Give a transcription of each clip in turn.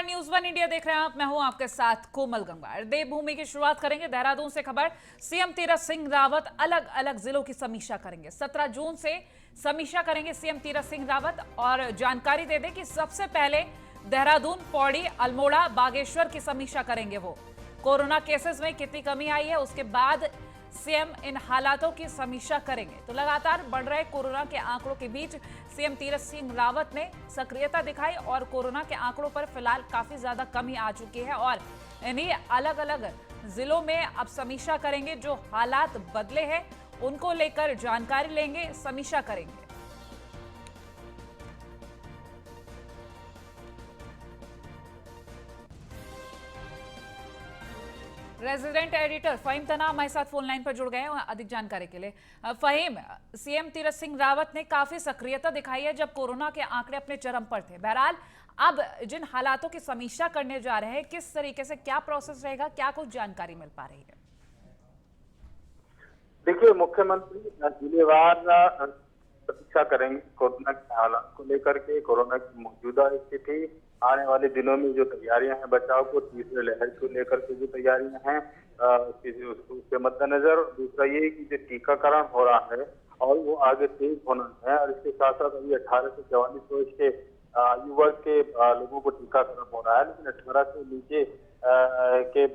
नमस्कार, news one India देख रहे हैं आप। मैं हूं आपके साथ कोमल गंगार। देवभूमि की शुरुआत करेंगे देहरादून से। खबर, सीएम तीरथ सिंह रावत अलग अलग जिलों की समीक्षा करेंगे। 17 जून से समीक्षा करेंगे सीएम तीरथ सिंह रावत। और जानकारी दे दें कि सबसे पहले देहरादून, पौड़ी, अल्मोड़ा, बागेश्वर की समीक्षा करेंगे। वो कोरोना केसेस में कितनी कमी आई है, उसके बाद सीएम इन हालातों की समीक्षा करेंगे। तो लगातार बढ़ रहे कोरोना के आंकड़ों के बीच सीएम तीरथ सिंह रावत ने सक्रियता दिखाई और कोरोना के आंकड़ों पर फिलहाल काफी ज्यादा कमी आ चुकी है और इन्हीं अलग अलग जिलों में अब समीक्षा करेंगे। जो हालात बदले हैं उनको लेकर जानकारी लेंगे, समीक्षा करेंगे। रेजिडेंट एडिटर फहीम तना हमारे साथ फोन लाइन पर जुड़ गए हैं अधिक जानकारी के लिए। फहीम, सीएम तीरथ सिंह रावत ने काफी सक्रियता दिखाई है जब कोरोना के आंकड़े अपने चरम पर थे। बहरहाल अब जिन हालातों की समीक्षा करने जा रहे हैं, किस तरीके से क्या प्रोसेस रहेगा, क्या कुछ जानकारी मिल पा रही है? देखिए, मुख्यमंत्री जिलेवार समीक्षा करेंगे कोरोना के हालात को लेकर के, कोरोना की मौजूदा स्थिति, आने वाले दिनों में जो तैयारियां हैं बचाव को, तीसरे लहर को लेकर के जो तैयारियां हैं उसके मद्देनजर। दूसरा ये कि जो टीकाकरण हो रहा है और वो आगे तेज होना है, और इसके साथ साथ अभी 18 से 44 वर्ष के आयु वर्ग के लोगों को टीकाकरण हो रहा है, लेकिन 18 से नीचे के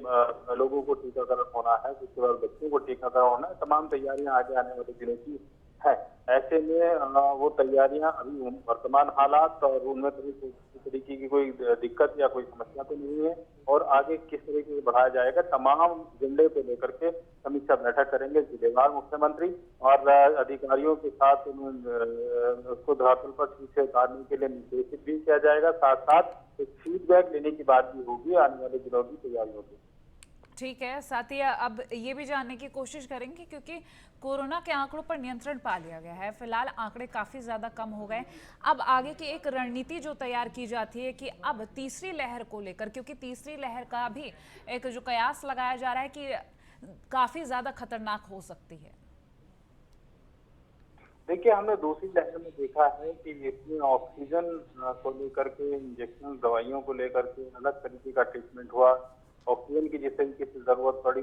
लोगों को टीकाकरण होना है, जिसके बाद बच्चों को टीकाकरण होना है। तमाम तैयारियां आगे आने वाले दिनों की है। ऐसे में वो तैयारियां अभी वर्तमान हालात और उनमें किसी तरीके की कोई दिक्कत या कोई समस्या तो नहीं है, और आगे किस तरीके से बढ़ाया जाएगा, तमाम एजेंडे को लेकर के समीक्षा बैठक करेंगे जिलेवार मुख्यमंत्री। और अधिकारियों के साथ उसको धरातल पर ठीक से उतारने के लिए निर्देशित भी किया जाएगा। साथ साथ एक फीडबैक लेने की बात भी होगी आने वाले दिनों की तैयारियों की। ठीक है, साथ ही अब ये भी जानने की कोशिश करेंगे क्योंकि कोरोना के आंकड़ों पर नियंत्रण पा लिया गया है, फिलहाल आंकड़े काफी ज्यादा कम हो गए। अब आगे की एक रणनीति जो तैयार की जाती है कि अब तीसरी लहर को लेकर, क्योंकि तीसरी लहर का भी एक जो कयास लगाया जा रहा है कि काफी ज्यादा खतरनाक हो सकती है। देखिए, हमने दूसरी लहर में देखा है कि इसमें ऑक्सीजन को लेकर के, इंजेक्शन दवाइयों को लेकर के अलग तरीके का ट्रीटमेंट हुआ। ऑक्सीजन की जिस तरीके से जरूरत पड़ी,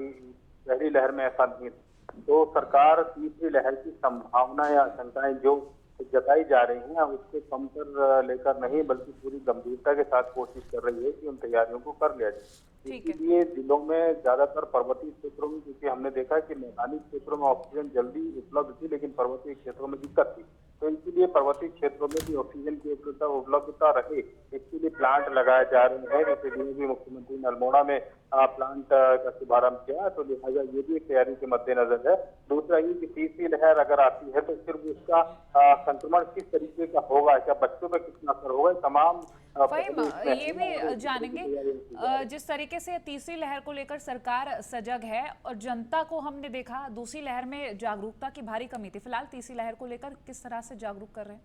पहली लहर में ऐसा नहीं था। तो सरकार तीसरी लहर की संभावना या आशंकाएं जो जताई जा रही हैं उसको कम कर लेकर नहीं, बल्कि पूरी गंभीरता के साथ कोशिश कर रही है कि उन तैयारियों को कर लिया जाए। इसलिए जिलों में ज्यादातर पर्वतीय क्षेत्रों में, क्योंकि हमने देखा कि मैदानी क्षेत्रों में ऑक्सीजन जल्दी उपलब्ध थी, लेकिन पर्वतीय क्षेत्रों में दिक्कत थी। तो इसीलिए पर्वतीय क्षेत्रों में भी ऑक्सीजन की उपलब्धता रहे, इसके लिए प्लांट लगाए जा रहे हैं। जैसे भी मुख्यमंत्री ने अल्मोड़ा में प्लांट का शुभारंभ किया, तो लिहाजा ये भी एक तैयारी के मद्देनजर है। दूसरा ये कि तीसरी लहर अगर आती है तो फिर उसका संक्रमण किस तरीके का होगा, क्या बच्चों पर कितना असर होगा, तमाम ये भी जानेंगे। जिस तरीके से तीसरी लहर को लेकर सरकार सजग है और जनता को हमने देखा दूसरी लहर में जागरूकता की भारी कमी थी, फिलहाल तीसरी लहर को लेकर किस तरह से जागरूक कर रहे हैं?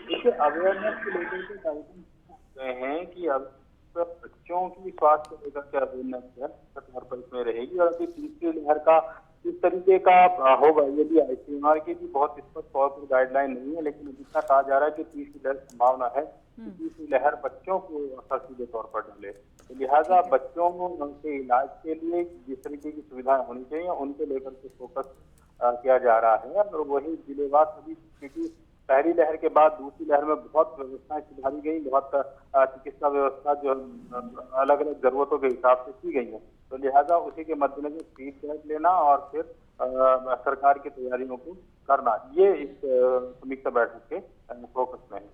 देखिए, अवेयरनेस को लेकर के कार्यक्रम हैं कि अब बच्चों की स्वास्थ्य को लेकर के अवेयरनेस है सरकार पर इसमें रहेगी। और अभी तीसरी लहर का इस तरीके का होगा, ये भी आईसीएमआर की भी बहुत स्पष्ट तौर पर गाइडलाइन नहीं है, लेकिन जितना कहा जा रहा है कि तीसरी लहर संभावना है कि तीसरी लहर बच्चों को असर सीधे तौर पर डाले। तो लिहाजा बच्चों के इलाज के लिए जिस तरीके की सुविधाएं होनी चाहिए उनके लेकर के फोकस किया जा रहा है। और वही जिलेवार सभी, क्योंकि पहली लहर के बाद दूसरी लहर में बहुत व्यवस्थाएं सुधारी गई, बहुत चिकित्सा व्यवस्था जो अलग अलग जरूरतों के हिसाब से की गई है। तो लिहाजा उसी के मद्देनजर फीडबैक लेना और फिर सरकार की तैयारियों को करना, ये इस समीक्षा बैठक के फोकस में है।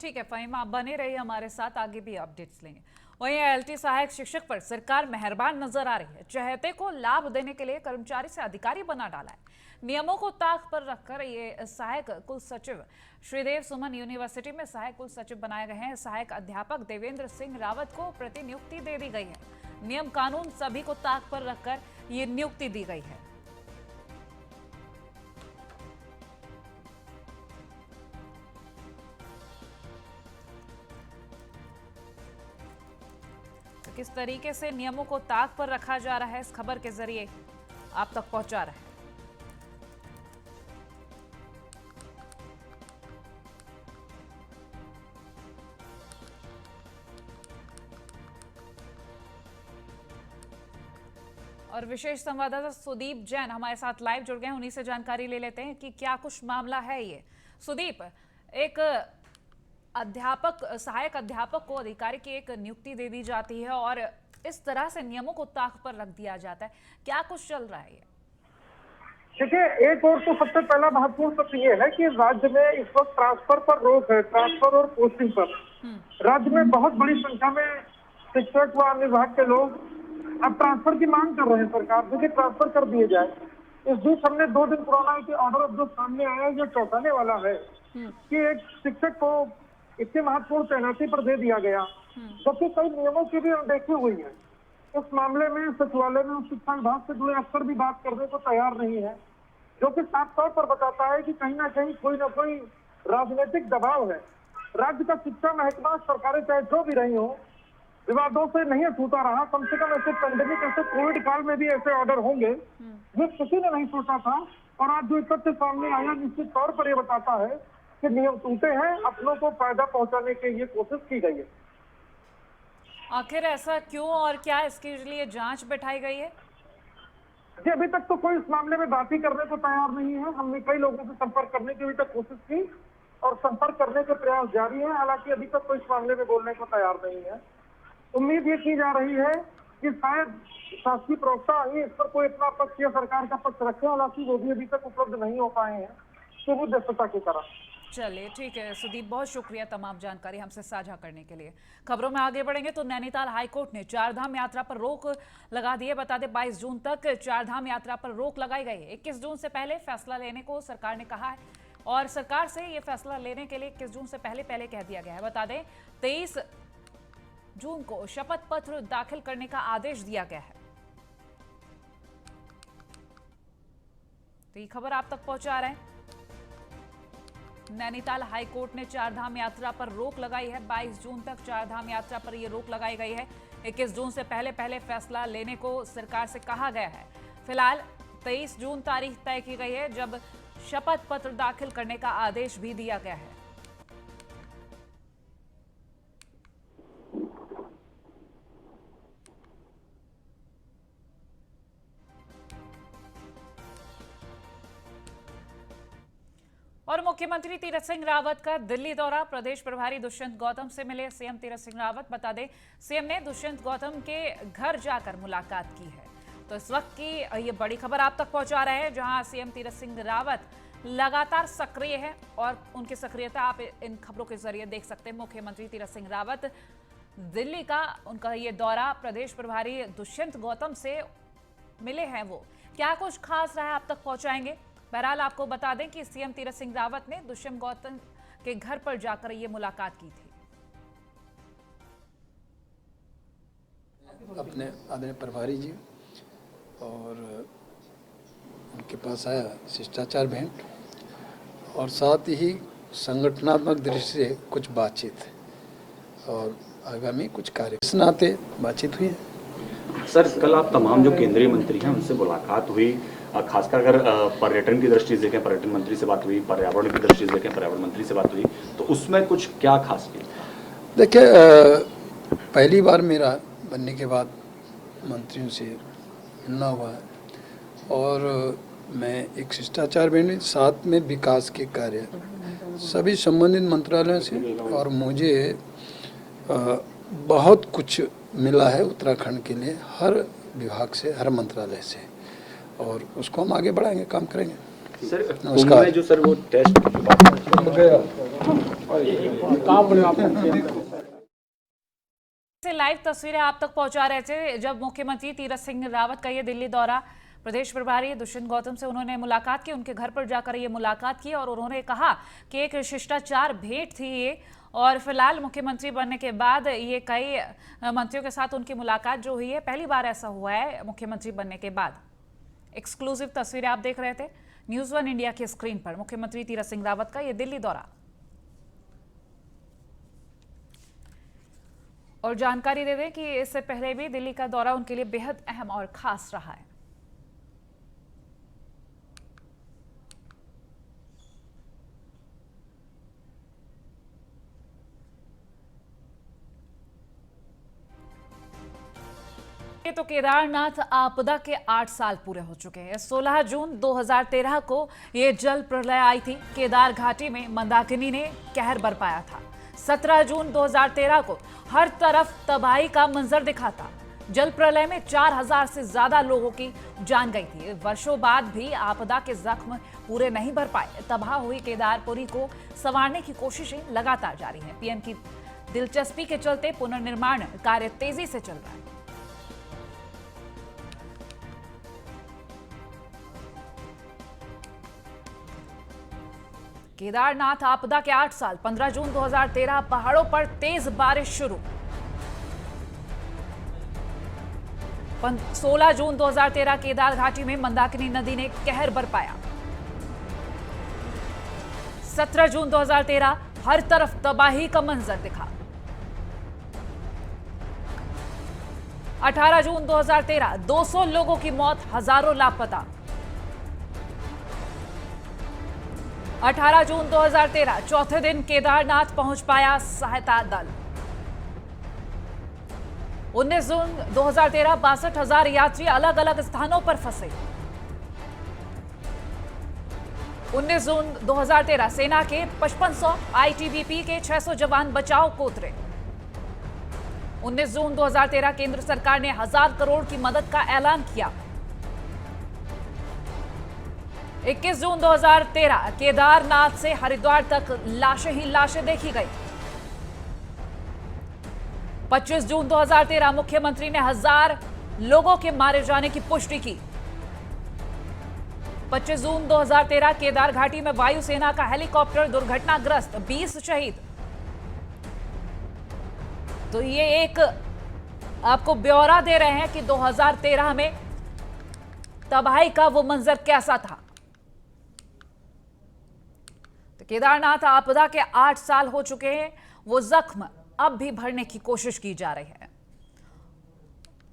ठीक है फहीम, आप बने रहिए हमारे साथ, आगे भी अपडेट्स लेंगे। वहीं एलटी सहायक शिक्षक पर सरकार मेहरबान नजर आ रही है। चहेते को लाभ देने के लिए कर्मचारी से अधिकारी बना डाला है। नियमों को ताक पर रखकर ये सहायक कुल सचिव श्रीदेव सुमन यूनिवर्सिटी में सहायक कुल सचिव बनाए गए हैं। सहायक अध्यापक देवेंद्र सिंह रावत को प्रतिनियुक्ति दे दी गई है। नियम कानून सभी को ताक पर रखकर ये नियुक्ति दी गई है। किस तरीके से नियमों को ताक पर रखा जा रहा है, इस खबर के जरिए आप तक पहुंचा रहा है। और विशेष संवाददाता सुदीप जैन हमारे साथ लाइव जुड़ गए हैं, उन्हीं से जानकारी ले लेते हैं कि क्या कुछ मामला है ये। सुदीप, एक अध्यापक, सहायक अध्यापक को अधिकारी की एक नियुक्ति दे दी जाती है और इस तरह से नियमों को ताक पर रख दिया जाता है, क्या कुछ चल रहा है ये? देखिए, एक और तो सबसे पहला महत्वपूर्ण तथ्य ये है कि राज्य में इस वक्त ट्रांसफर पर रोक है, ट्रांसफर और पोस्टिंग पर। राज्य में बहुत बड़ी संख्या में शिक्षक व अन्य विभाग के लोग अब ट्रांसफर की मांग कर रहे हैं सरकार से कि ट्रांसफर कर दिए जाए। इस बीच हमने 2 दिन पुराना एक ऑर्डर जो सामने आया है, जो चौंकाने वाला है कि एक शिक्षक को इतनी महत्वपूर्ण तैनाती पर दे दिया गया, जबकि कई नियमों की भी अनदेखी हुई है। इस मामले में सचिवालय में शिक्षा विभाग से जुड़े अफसर भी बात करने को तैयार नहीं है, जो कि साफ तौर पर बताता है कि कहीं ना कहीं कोई ना कोई राजनीतिक दबाव है। राज्य का शिक्षा महकमा, सरकारें चाहे जो भी रही हो, विवादों से नहीं छूटा रहा। कम से कम ऐसे पेंडेमिक, ऐसे कोविड काल में भी ऐसे ऑर्डर होंगे, जो किसी ने नहीं सोचा था। और आज जो तथ्य सामने आया, निश्चित तौर पर यह बताता है कि नियम टूटे हैं, अपनों को फायदा पहुंचाने की ये कोशिश की गई है। आखिर ऐसा क्यों और क्या इसके लिए जांच बैठाई गई है? जी, अभी तक तो कोई इस मामले में बात ही करने को तैयार नहीं है। हमने कई लोगों से संपर्क करने की अभी तक कोशिश की और संपर्क करने के प्रयास जारी है, हालांकि अभी तक कोई इस मामले में बोलने को तैयार नहीं है। उम्मीद ये की जा रही है कि शायद शासकीय प्रवक्ता ही इस पर कोई अपना पक्ष या सरकार का पक्ष रखे, हालांकि वो भी अभी तक उपलब्ध नहीं हो पाए हैं, तो वो व्यस्तता की तरह। चलिए ठीक है सुदीप, बहुत शुक्रिया तमाम जानकारी हमसे साझा करने के लिए। खबरों में आगे बढ़ेंगे तो नैनीताल हाईकोर्ट ने चारधाम यात्रा पर रोक लगा दी है। बता दें 22 जून तक चारधाम यात्रा पर रोक लगाई गई है। 21 जून से पहले फैसला लेने को सरकार ने कहा है और सरकार से ये फैसला लेने के लिए 21 जून से पहले कह दिया गया है। बता दें 23 जून को शपथ पत्र दाखिल करने का आदेश दिया गया है। तो ये खबर आप तक पहुंचा रहे हैं। नैनीताल हाईकोर्ट ने चारधाम यात्रा पर रोक लगाई है। 22 जून तक चारधाम यात्रा पर यह रोक लगाई गई है। 21 जून से पहले फैसला लेने को सरकार से कहा गया है। फिलहाल 23 जून तारीख तय की गई है, जब शपथ पत्र दाखिल करने का आदेश भी दिया गया है। और मुख्यमंत्री तीरथ सिंह रावत का दिल्ली दौरा। प्रदेश प्रभारी दुष्यंत गौतम से मिले सीएम तीरथ सिंह रावत। बता दें सीएम ने दुष्यंत गौतम के घर जाकर मुलाकात की है। तो इस वक्त की ये बड़ी खबर आप तक पहुंचा रहे हैं, जहां सीएम तीरथ सिंह रावत लगातार सक्रिय है और उनकी सक्रियता आप इन खबरों के जरिए देख सकते हैं। मुख्यमंत्री तीरथ सिंह रावत दिल्ली का उनका ये दौरा, प्रदेश प्रभारी दुष्यंत गौतम से मिले हैं। वो क्या कुछ खास रहा है आप तक पहुंचाएंगे। बहरहाल आपको बता दें कि सीएम तीरथ सिंह रावत ने दुष्यंत गौतम के घर पर जाकर ये मुलाकात की थी। अपने आदरणीय प्रभारी जी और उनके पास आया, शिष्टाचार भेंट और साथ ही संगठनात्मक दृष्टि से कुछ बातचीत और आगामी कुछ कार्य, इस नाते बातचीत हुई है। सर, कल आप तमाम जो केंद्रीय मंत्री हैं उनसे मुलाकात हुई, खासकर अगर पर्यटन की दृष्टि से देखें पर्यटन मंत्री से बात हुई, पर्यावरण की दृष्टि से देखें पर्यावरण मंत्री से बात हुई, तो उसमें कुछ क्या खास किया? देखिए, पहली बार मेरा बनने के बाद मंत्रियों से मिलना हुआ है और मैं एक शिष्टाचार भेंट, साथ में विकास के कार्य सभी संबंधित मंत्रालयों से, और मुझे बहुत कुछ मिला है उत्तराखंड के लिए, हर विभाग से, हर मंत्रालय से, और उसको हम आगे बढ़ाएंगे, काम करेंगे। सर, नमस्कार। में जो सर वो टेस्ट की बात से लाइव तस्वीरें आप तक पहुंचा रहे थे, जब मुख्यमंत्री तीरथ सिंह रावत का ये दिल्ली दौरा, प्रदेश प्रभारी दुष्यंत गौतम से उन्होंने मुलाकात की, उनके घर पर जाकर ये मुलाकात की और उन्होंने कहा कि एक शिष्टाचार भेंट थी ये। और फिलहाल मुख्यमंत्री बनने के बाद ये कई मंत्रियों के साथ उनकी मुलाकात जो हुई है, पहली बार ऐसा हुआ है मुख्यमंत्री बनने के बाद। एक्सक्लूसिव तस्वीरें आप देख रहे थे न्यूज़ 1 इंडिया की स्क्रीन पर, मुख्यमंत्री तीरथ सिंह रावत का ये दिल्ली दौरा। और जानकारी दे दें कि इससे पहले भी दिल्ली का दौरा उनके लिए बेहद अहम और खास रहा है। तो केदारनाथ आपदा के 8 साल पूरे हो चुके हैं। 16 जून 2013 को ये जल प्रलय आई थी। केदार घाटी में मंदाकिनी ने कहर बरपाया था। 17 जून 2013 को हर तरफ तबाही का मंजर दिखा था। जल प्रलय में 4000 से ज्यादा लोगों की जान गई थी। वर्षों बाद भी आपदा के जख्म पूरे नहीं भर पाए। तबाह हुई केदारपुरी को संवारने की कोशिशें लगातार जारी हैं। पीएम की दिलचस्पी के चलते पुनर्निर्माण कार्य तेजी से चल रहा है। केदारनाथ आपदा के 8 साल। 15 जून 2013 पहाड़ों पर तेज बारिश शुरू। 16 जून 2013 केदार घाटी में मंदाकिनी नदी ने कहर बरपाया। 17 जून 2013 हर तरफ तबाही का मंजर दिखा। 18 जून 2013 200 लोगों की मौत, हजारों लापता। 18 जून 2013 चौथे दिन केदारनाथ पहुंच पाया सहायता दल। 19 जून 2013 62,000 यात्री अलग अलग स्थानों पर फंसे। 19 जून 2013 सेना के 5500, आईटीबीपी के 600 जवान बचाव को उतरे। 19 जून 2013 केंद्र सरकार ने 1000 करोड़ की मदद का ऐलान किया। 21 जून 2013 केदारनाथ से हरिद्वार तक लाशें ही लाशें देखी गई। 25 जून 2013 मुख्यमंत्री ने 1000 लोगों के मारे जाने की पुष्टि की। 25 जून 2013 केदार घाटी में वायुसेना का हेलीकॉप्टर दुर्घटनाग्रस्त, 20 शहीद। तो ये एक आपको ब्यौरा दे रहे हैं कि 2013 में तबाही का वो मंजर कैसा था। तो केदारनाथ आपदा के 8 साल हो चुके हैं। वो जख्म अब भी भरने की कोशिश की जा रही है।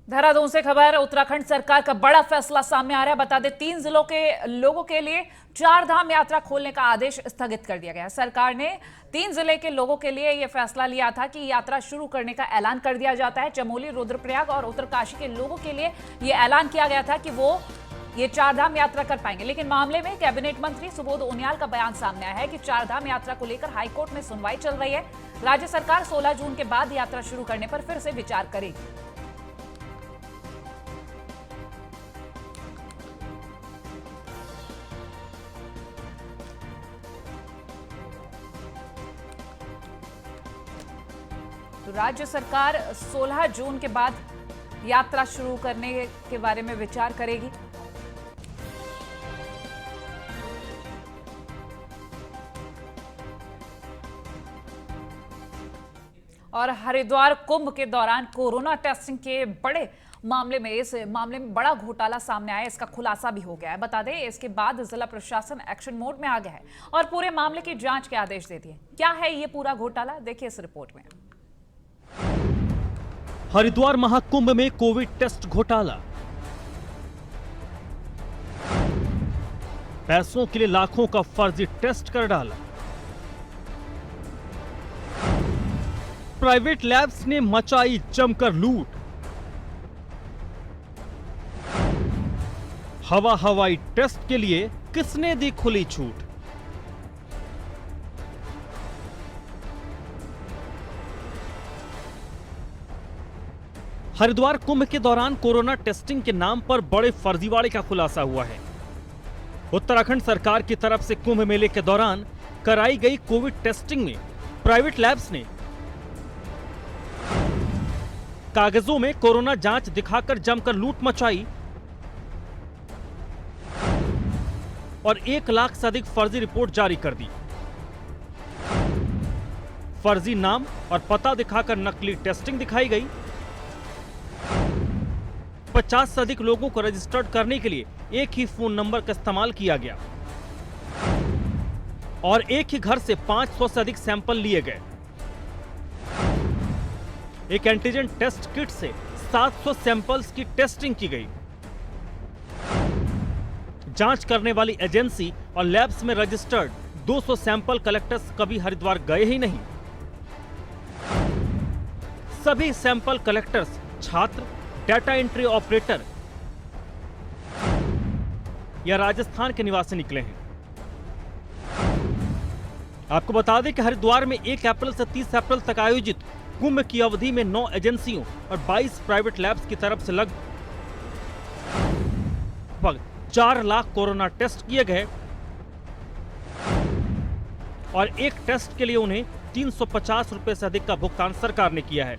देहरादून से खबर। उत्तराखंड सरकार का बड़ा फैसला सामने आ रहा है। बता दें, 3 जिलों के लोगों के लिए 4 धाम यात्रा खोलने का आदेश स्थगित कर दिया गया। सरकार ने 3 जिले के लोगों के लिए यह फैसला लिया था कि यात्रा शुरू करने का ऐलान कर दिया जाता है। चमोली, रुद्रप्रयाग और उत्तरकाशी के लोगों के लिए यह ऐलान किया गया था कि वो ये 4 धाम यात्रा कर पाएंगे। लेकिन मामले में कैबिनेट मंत्री सुबोध उनियाल का बयान सामने आया है कि 4 धाम यात्रा को लेकर हाईकोर्ट में सुनवाई चल रही है। राज्य सरकार 16 जून के बाद यात्रा शुरू करने पर फिर से विचार करेगी। तो राज्य सरकार 16 जून के बाद यात्रा शुरू करने के बारे में विचार करेगी। और हरिद्वार कुंभ के दौरान कोरोना टेस्टिंग के बड़े मामले में इस मामले में बड़ा घोटाला सामने आया। इसका खुलासा भी हो गया है। बता दें, इसके बाद जिला प्रशासन एक्शन मोड में आ गया है और पूरे मामले की जांच के आदेश दे दिए। क्या है ये पूरा घोटाला, देखिए इस रिपोर्ट में। हरिद्वार महाकुंभ में कोविड टेस्ट घोटाला। पैसों के लिए लाखों का फर्जी टेस्ट कर डाला। प्राइवेट लैब्स ने मचाई जमकर लूट। हवाई टेस्ट के लिए किसने दी खुली छूट। हरिद्वार कुंभ के दौरान कोरोना टेस्टिंग के नाम पर बड़े फर्जीवाड़े का खुलासा हुआ है। उत्तराखंड सरकार की तरफ से कुंभ मेले के दौरान कराई गई कोविड टेस्टिंग में प्राइवेट लैब्स ने कागजों में कोरोना जांच दिखाकर जमकर लूट मचाई और 1 लाख से अधिक फर्जी रिपोर्ट जारी कर दी। फर्जी नाम और पता दिखाकर नकली टेस्टिंग दिखाई गई। 50 से अधिक लोगों को रजिस्टर्ड करने के लिए एक ही फोन नंबर का इस्तेमाल किया गया और एक ही घर से 500 से अधिक सैंपल लिए गए। एक एंटीजन टेस्ट किट से 700 सैंपल्स की टेस्टिंग की गई। जांच करने वाली एजेंसी और लैब्स में रजिस्टर्ड 200 सैंपल कलेक्टर्स कभी हरिद्वार गए ही नहीं। सभी सैंपल कलेक्टर्स छात्र, डाटा एंट्री ऑपरेटर या राजस्थान के निवासी निकले हैं। आपको बता दें कि हरिद्वार में 1 अप्रैल से 30 अप्रैल तक आयोजित कुंभ की अवधि में 9 एजेंसियों और 22 प्राइवेट लैब्स की तरफ से लगभग 4 लाख कोरोना टेस्ट किए गए और एक टेस्ट के लिए उन्हें 350 रुपए से अधिक का भुगतान सरकार ने किया है।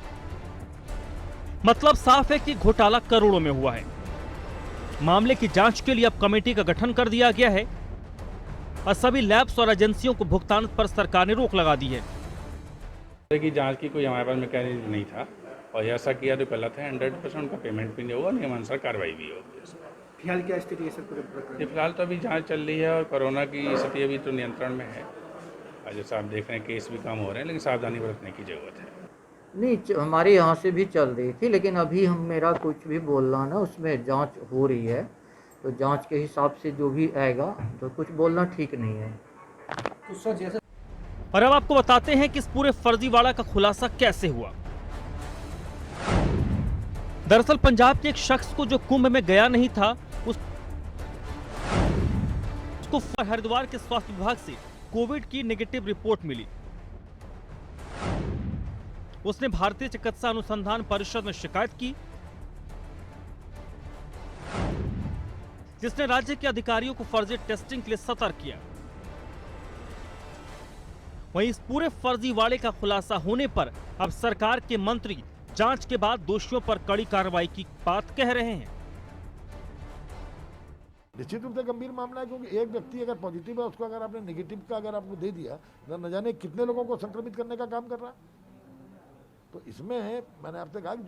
मतलब साफ है कि घोटाला करोड़ों में हुआ है। मामले की जांच के लिए अब कमेटी का गठन कर दिया गया है और सभी लैब्स और एजेंसियों को भुगतान पर सरकार ने रोक लगा दी है। की जांच की कोई हमारे पास मैकेनिज्म नहीं था और ऐसा किया तो गलत है। 100% उनका पेमेंट भी नहीं होगा, नियमानुसार कार्रवाई भी होगी। फिलहाल क्या स्थिति है सर पूरे प्रकरण में? फिलहाल तो अभी जांच चल रही है और कोरोना की स्थिति अभी तो नियंत्रण में है। जैसा आप देख रहे हैं केस भी कम हो रहे हैं, लेकिन सावधानी बरतने की जरूरत है। नहीं, हमारे यहाँ से भी चल रही थी, लेकिन अभी मेरा कुछ भी बोलना ना, उसमें जांच हो रही है, तो जांच के हिसाब से जो भी आएगा, तो कुछ बोलना ठीक नहीं है। तो सर जैसे और अब आपको बताते हैं कि इस पूरे फर्जीवाड़ा का खुलासा कैसे हुआ। दरअसल पंजाब के एक शख्स को जो कुंभ में गया नहीं था, उसको हरिद्वार के स्वास्थ्य विभाग से कोविड की नेगेटिव रिपोर्ट मिली। उसने भारतीय चिकित्सा अनुसंधान परिषद में शिकायत की, जिसने राज्य के अधिकारियों को फर्जी टेस्टिंग के लिए सतर्क किया। वहीं इस पूरे फर्जीवाड़े का खुलासा होने पर अब सरकार के मंत्री जांच के बाद दोषियों पर कड़ी कार्रवाई की बात कह रहे हैं। निश्चित रूप से गंभीर मामला है, क्योंकि एक व्यक्ति अगर पॉजिटिव है, उसको अगर आपने नेगेटिव का अगर आपको दे दिया, न जाने कितने लोगों को संक्रमित करने का काम कर रहा है। तो इसमें मैंने आपसे कहा कि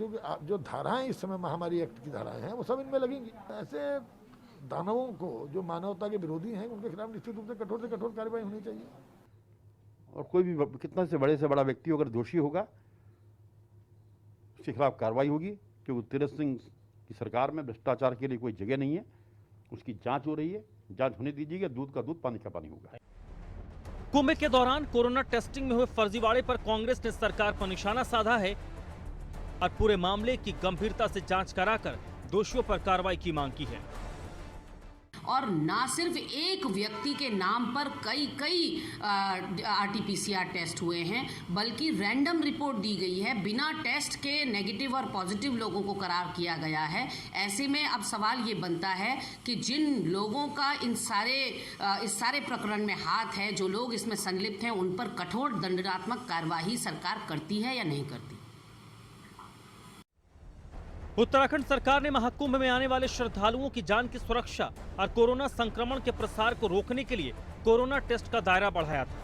जो धाराएं इस समय महामारी एक्ट की धाराएं हैं, वो सब इनमें लगेंगी। ऐसे दानवों को, जो मानवता के विरोधी हैं, उनके खिलाफ निश्चित रूप से कठोर कार्रवाई होनी चाहिए। और कोई भी कितना से बड़ा व्यक्ति अगर दोषी होगा, उसके खिलाफ कार्रवाई होगी, क्योंकि तीरथ सिंह की सरकार में भ्रष्टाचार के लिए कोई जगह नहीं है। उसकी जांच हो रही है, जांच होने दीजिएगा, दूध का दूध पानी का पानी होगा। कुंभ के दौरान कोरोना टेस्टिंग में हुए फर्जीवाड़े पर कांग्रेस ने सरकार पर निशाना साधा है और पूरे मामले की गंभीरता से जांच कराकर दोषियों पर कार्रवाई की मांग की है। और ना सिर्फ एक व्यक्ति के नाम पर कई RT-PCR टेस्ट हुए हैं, बल्कि रैंडम रिपोर्ट दी गई है, बिना टेस्ट के नेगेटिव और पॉजिटिव लोगों को करार किया गया है। ऐसे में अब सवाल ये बनता है कि जिन लोगों का इस सारे प्रकरण में हाथ है, जो लोग इसमें संलिप्त हैं, उन पर कठोर दंडात्मक कार्यवाही सरकार करती है या नहीं करती। उत्तराखंड सरकार ने महाकुंभ में आने वाले श्रद्धालुओं की जान की सुरक्षा और कोरोना संक्रमण के प्रसार को रोकने के लिए कोरोना टेस्ट का दायरा बढ़ाया था,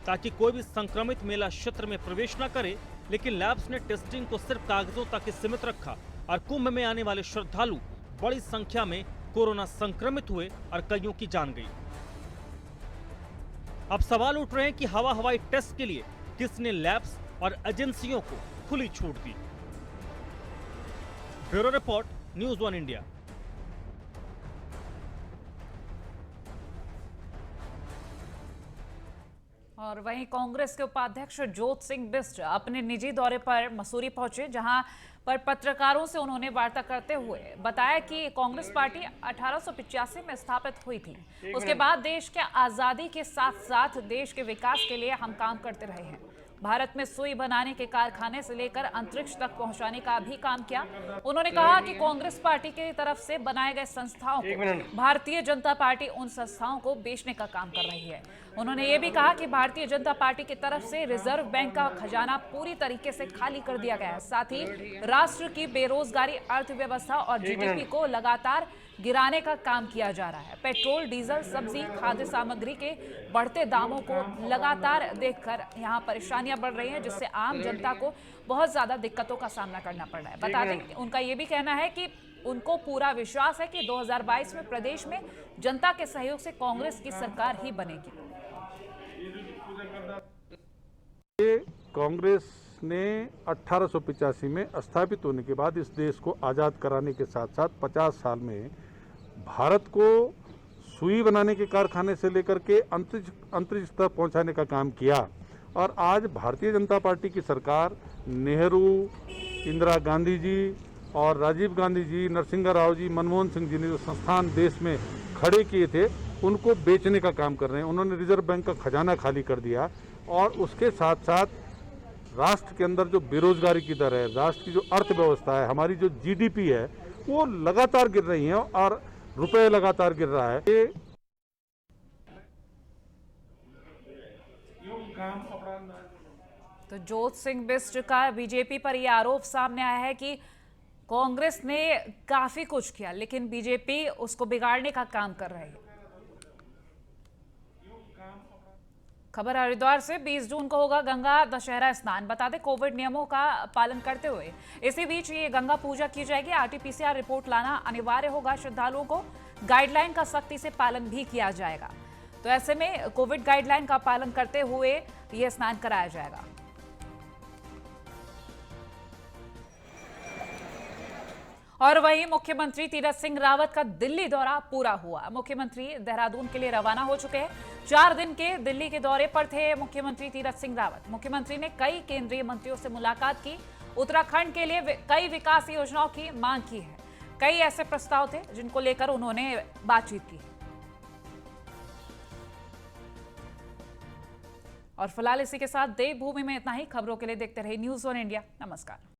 ताकि कोई भी संक्रमित मेला क्षेत्र में प्रवेश न करे। लेकिन लैब्स ने टेस्टिंग को सिर्फ कागजों तक ही सीमित रखा और कुंभ में आने वाले श्रद्धालु बड़ी संख्या में कोरोना संक्रमित हुए और कईयों की जान गई। अब सवाल उठ रहे हैं कि हवाई टेस्ट के लिए किसने लैब्स और एजेंसियों को खुली छूट दी। Bureau report, news 1 India. और वहीं कांग्रेस के उपाध्यक्ष ज्योत सिंह बिष्ट अपने निजी दौरे पर मसूरी पहुंचे, जहां पर पत्रकारों से उन्होंने वार्ता करते हुए बताया कि कांग्रेस पार्टी 1885 में स्थापित हुई थी। उसके बाद देश के आजादी के साथ साथ देश के विकास के लिए हम काम करते रहे हैं। भारत में सुई बनाने के कारखाने से लेकर अंतरिक्ष तक पहुंचाने का भी काम किया। उन्होंने कहा कि कांग्रेस पार्टी की तरफ से बनाए गए संस्थाओं को भारतीय जनता पार्टी उन संस्थाओं को बेचने का काम कर रही है। उन्होंने ये भी कहा कि भारतीय जनता पार्टी की तरफ से रिजर्व बैंक का खजाना पूरी तरीके से खाली कर दिया गया है। साथ ही राष्ट्र की बेरोजगारी, अर्थव्यवस्था और जीडीपी को लगातार गिराने का काम किया जा रहा है। पेट्रोल, डीजल, सब्जी, खाद्य सामग्री के बढ़ते दामों को लगातार देखकर यहाँ परेशानियां बढ़ रही हैं, जिससे आम जनता को बहुत ज्यादा दिक्कतों का सामना करना पड़ रहा है। बता दें, उनका ये भी कहना है कि उनको पूरा विश्वास है कि 2022 में प्रदेश में जनता के सहयोग से कांग्रेस की सरकार ही बनेगी। कांग्रेस ने 1885 में स्थापित होने के बाद इस देश को आज़ाद कराने के साथ साथ 50 साल में भारत को सुई बनाने के कारखाने से लेकर के अंतरिक्ष तक पहुंचाने का काम किया। और आज भारतीय जनता पार्टी की सरकार, नेहरू, इंदिरा गांधी जी और राजीव गांधी जी, नरसिंह राव जी, मनमोहन सिंह जी ने जो संस्थान देश में खड़े किए थे उनको बेचने का काम कर रहे हैं। उन्होंने रिजर्व बैंक का खजाना खाली कर दिया और उसके साथ साथ राष्ट्र के अंदर जो बेरोजगारी की दर है, राष्ट्र की जो अर्थव्यवस्था है, हमारी जो जीडीपी है वो लगातार गिर रही है और रुपए लगातार गिर रहा है। ये तो जोत सिंह बिष्ट का बीजेपी पर यह आरोप सामने आया है कि कांग्रेस ने काफी कुछ किया लेकिन बीजेपी उसको बिगाड़ने का काम कर रही है। खबर हरिद्वार से 20 जून को होगा गंगा दशहरा स्नान। बता दें कोविड नियमों का पालन करते हुए इसी बीच ये गंगा पूजा की जाएगी। आरटीपीसीआर रिपोर्ट लाना अनिवार्य होगा। श्रद्धालुओं को गाइडलाइन का सख्ती से पालन भी किया जाएगा। तो ऐसे में कोविड गाइडलाइन का पालन करते हुए यह स्नान कराया जाएगा। और वहीं मुख्यमंत्री तीरथ सिंह रावत का दिल्ली दौरा पूरा हुआ। मुख्यमंत्री देहरादून के लिए रवाना हो चुके हैं। 4 दिन के दिल्ली के दौरे पर थे मुख्यमंत्री तीरथ सिंह रावत। मुख्यमंत्री ने कई केंद्रीय मंत्रियों से मुलाकात की। उत्तराखंड के लिए कई विकास योजनाओं की मांग की है। कई ऐसे प्रस्ताव थे जिनको लेकर उन्होंने बातचीत की। और फिलहाल इसी के साथ देवभूमि में इतना ही। खबरों के लिए देखते रहिए न्यूज़ 1 इंडिया। नमस्कार।